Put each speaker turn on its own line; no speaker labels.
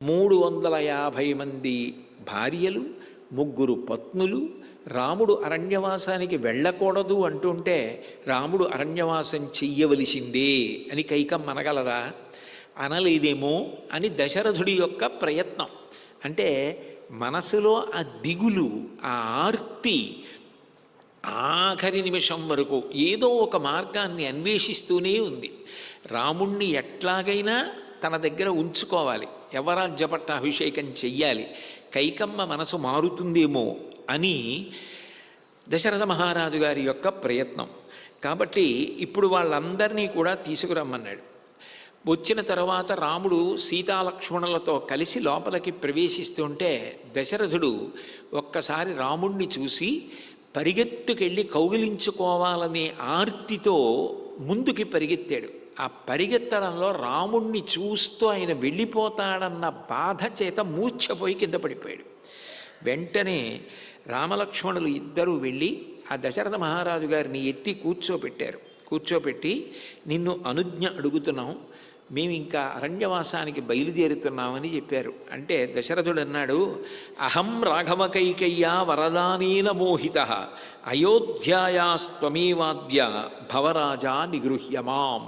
350 మంది భార్యలు, 3 పత్నులు. రాముడు అరణ్యవాసానికి వెళ్ళకూడదు అంటుంటే రాముడు అరణ్యవాసం చెయ్యవలసిందే అని కైకమ్మ అనగలదా? అనలేదేమో అని దశరథుడి యొక్క ప్రయత్నం. అంటే మనసులో ఆ దిగులు, ఆ ఆర్తి ఆఖరి నిమిషం వరకు ఏదో ఒక మార్గాన్ని అన్వేషిస్తూనే ఉంది. రాముణ్ణి ఎట్లాగైనా తన దగ్గర ఉంచుకోవాలి, యవరాజ్య పట్టాభిషేకం చెయ్యాలి, కైకమ్మ మనసు మారుతుందేమో అని దశరథ మహారాజు గారి యొక్క ప్రయత్నం. కాబట్టి ఇప్పుడు వాళ్ళందరినీ కూడా తీసుకురమ్మన్నాడు. వచ్చిన తర్వాత రాముడు సీతాలక్ష్మణులతో కలిసి లోపలికి ప్రవేశిస్తుంటే దశరథుడు ఒక్కసారి రాముణ్ణి చూసి పరిగెత్తుకెళ్ళి కౌగిలించుకోవాలనే ఆర్తితో ముందుకి పరిగెత్తాడు. ఆ పరిగెత్తడంలో రాముణ్ణి చూస్తూ ఆయన వెళ్ళిపోతాడన్న బాధ చేత మూర్ఛపోయి కింద పడిపోయాడు. వెంటనే రామలక్ష్మణులు ఇద్దరూ వెళ్ళి ఆ దశరథ మహారాజు గారిని ఎత్తి కూర్చోపెట్టారు. కూర్చోపెట్టి నిన్ను అనుజ్ఞ అడుగుతున్నాం, మేము ఇంకా అరణ్యవాసానికి బయలుదేరుతున్నామని చెప్పారు. అంటే దశరథుడు అన్నాడు, అహం రాఘవకైకయ్యా వరదానేన మోహిత అయోధ్యాయాస్త్వమేవాద్య భవరాజా నిగృహ్యమాం.